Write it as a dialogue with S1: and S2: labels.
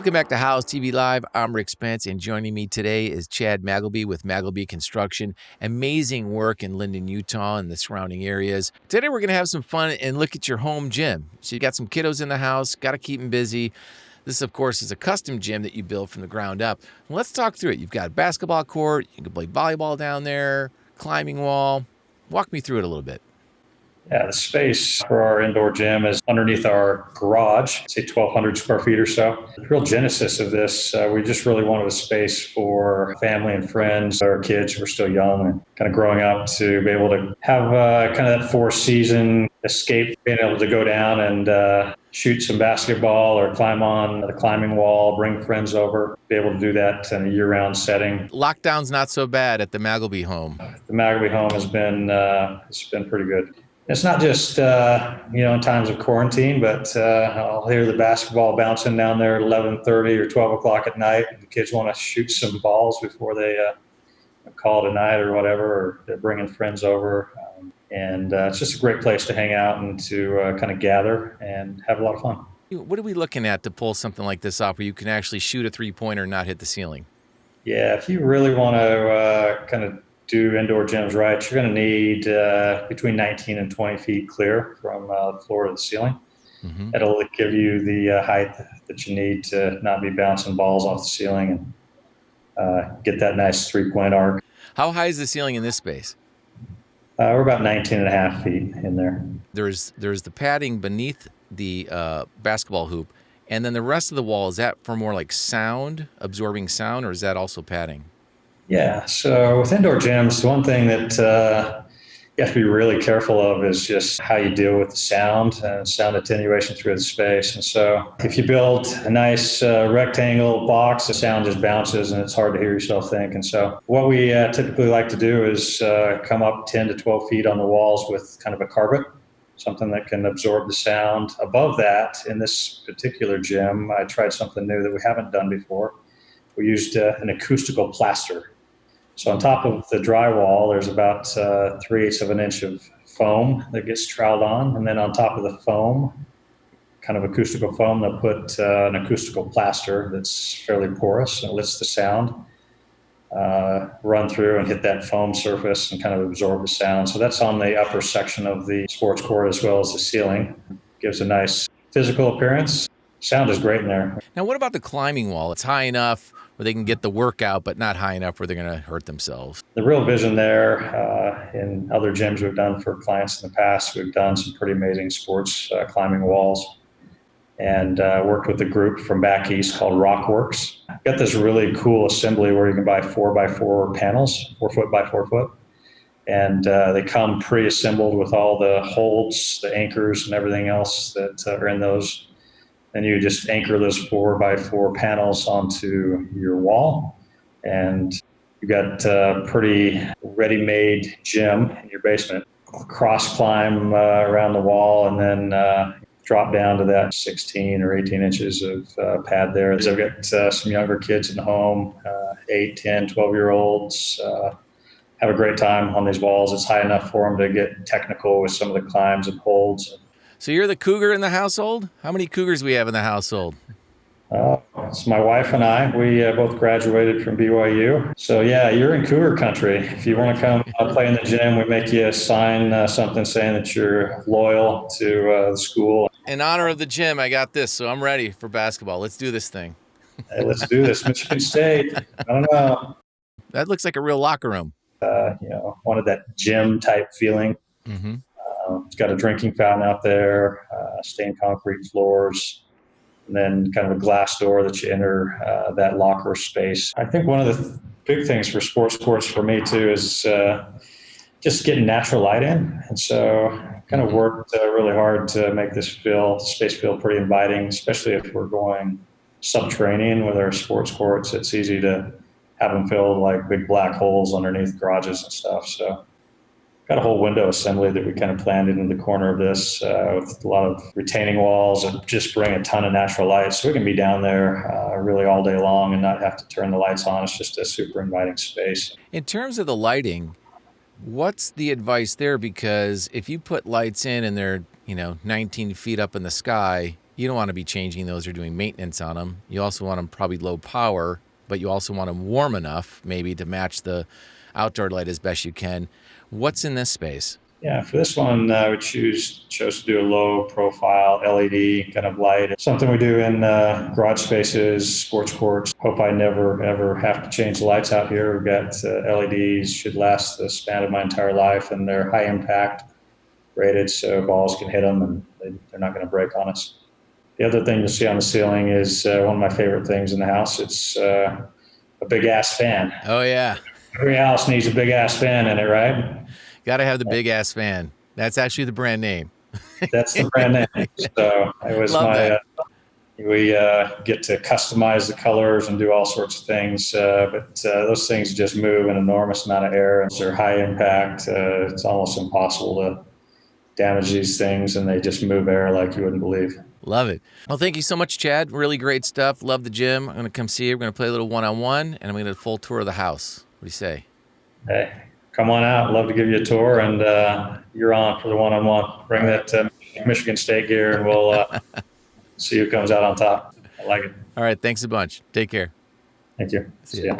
S1: Welcome back to House TV Live. I'm Rick Spence, and joining me today is Chad Magleby with Magleby Construction. Amazing work in Lindon, Utah and the surrounding areas. Today we're going to have some fun and look at your home gym. So you got some kiddos in the house, got to keep them busy. This, of course, is a custom gym that you built from the ground up. Let's talk through it. You've got a basketball court, you can play volleyball down there, climbing wall. Walk me through it a little bit.
S2: Yeah, the space for our indoor gym is underneath our garage, say 1,200 square feet or so. The real genesis of this, we just really wanted a space for family and friends, our kids who are still young and kind of growing up, to be able to have kind of that four-season escape, being able to go down and shoot some basketball or climb on the climbing wall, bring friends over, be able to do that in a year-round setting.
S1: Lockdown's not so bad at the Magleby home.
S2: The Magleby home has been it's been pretty good. It's not just, in times of quarantine, but I'll hear the basketball bouncing down there at 11:30 or 12 o'clock at night. The kids want to shoot some balls before they call it a night or whatever, or they're bringing friends over. And it's just a great place to hang out and to kind of gather and have a lot of fun.
S1: What are we looking at to pull something like this off where you can actually shoot a three-pointer and not hit the ceiling?
S2: Yeah, if you really want to kind of do indoor gyms right, you're going to need between 19 and 20 feet clear from the floor to the ceiling. Mm-hmm. It'll give you the height that you need to not be bouncing balls off the ceiling and get that nice three-point arc.
S1: How high is the ceiling in this space?
S2: We're about 19 and a half feet in there.
S1: There's the padding beneath the basketball hoop, and then the rest of the wall, is that for more like sound, absorbing sound, or is that also padding?
S2: Yeah, so with indoor gyms, the one thing that you have to be really careful of is just how you deal with the sound and sound attenuation through the space. And so if you build a nice rectangle box, the sound just bounces and it's hard to hear yourself think. And so what we typically like to do is come up 10 to 12 feet on the walls with kind of a carpet, something that can absorb the sound. Above that, in this particular gym, I tried something new that we haven't done before. We used an acoustical plaster. So on top of the drywall, there's about 3/8 of an inch of foam that gets troweled on. And then on top of the foam, kind of acoustical foam, they'll put an acoustical plaster that's fairly porous and lets the sound run through and hit that foam surface and kind of absorb the sound. So that's on the upper section of the sports court as well as the ceiling. Gives a nice physical appearance. Sound is great in there.
S1: Now, what about the climbing wall? It's high enough where they can get the workout, but not high enough where they're going to hurt themselves.
S2: The real vision there, in other gyms we've done for clients in the past, we've done some pretty amazing sports climbing walls, and worked with a group from back east called Rockworks. Got this really cool assembly where you can buy 4x4 panels, 4 foot by 4 foot. And they come pre-assembled with all the holds, the anchors, and everything else that are in those. And you just anchor those 4x4 panels onto your wall, and you got a pretty ready-made gym in your basement. Cross climb around the wall, and then drop down to that 16 or 18 inches of pad there. I've got some younger kids in the home, 8, 10, 12-year-olds. Have a great time on these walls. It's high enough for them to get technical with some of the climbs and holds.
S1: So you're the cougar in the household? How many cougars we have in the household?
S2: It's my wife and I. We both graduated from BYU. So yeah, you're in cougar country. If you want to come play in the gym, we make you sign something saying that you're loyal to the school.
S1: In honor of the gym, I got this, so I'm ready for basketball. Let's do this thing.
S2: Hey, let's do this. Michigan State. I don't know.
S1: That looks like a real locker room.
S2: Wanted that gym type feeling. Mm-hmm. It's got a drinking fountain out there, stained concrete floors, and then kind of a glass door that you enter that locker space. I think one of the big things for sports courts for me too is just getting natural light in. And so kind of worked really hard to make this space feel pretty inviting, especially if we're going subterranean with our sports courts. It's easy to have them filled like big black holes underneath garages and stuff. So got a whole window assembly that we kind of planned into the corner of this with a lot of retaining walls and just bring a ton of natural light. So we can be down there really all day long and not have to turn the lights on. It's just a super inviting space.
S1: In terms of the lighting, what's the advice there? Because if you put lights in and they're, 19 feet up in the sky, You don't want to be changing those or doing maintenance on them. You also want them probably low power, but you also want them warm enough maybe to match the outdoor light as best you can. What's in this space?
S2: Yeah, for this one, we chose to do a low profile LED kind of light. It's something we do in garage spaces, sports courts. Hope I never ever have to change the lights out here. We've got LEDs, should last the span of my entire life, and they're high impact rated, so balls can hit them and they're not going to break on us. The other thing you'll see on the ceiling is one of my favorite things in the house. It's a big ass fan.
S1: Oh, yeah.
S2: Every house needs a big ass fan in it, right?
S1: Got to have the big ass fan. That's actually the brand name.
S2: That's the brand name. So it was
S1: Love that.
S2: We get to customize the colors and do all sorts of things, but those things just move an enormous amount of air, and they're high impact. It's almost impossible to damage these things, and they just move air like you wouldn't believe.
S1: Love it. Well, thank you so much, Chad. Really great stuff. Love the gym. I'm going to come see you. We're going to play a little one-on-one, and I'm going to do a full tour of the house. What do you say?
S2: Hey, come on out. Love to give you a tour, and you're on for the one-on-one. Bring that Michigan State gear, and we'll see who comes out on top. I like it.
S1: All right. Thanks a bunch. Take care.
S2: Thank you. See ya.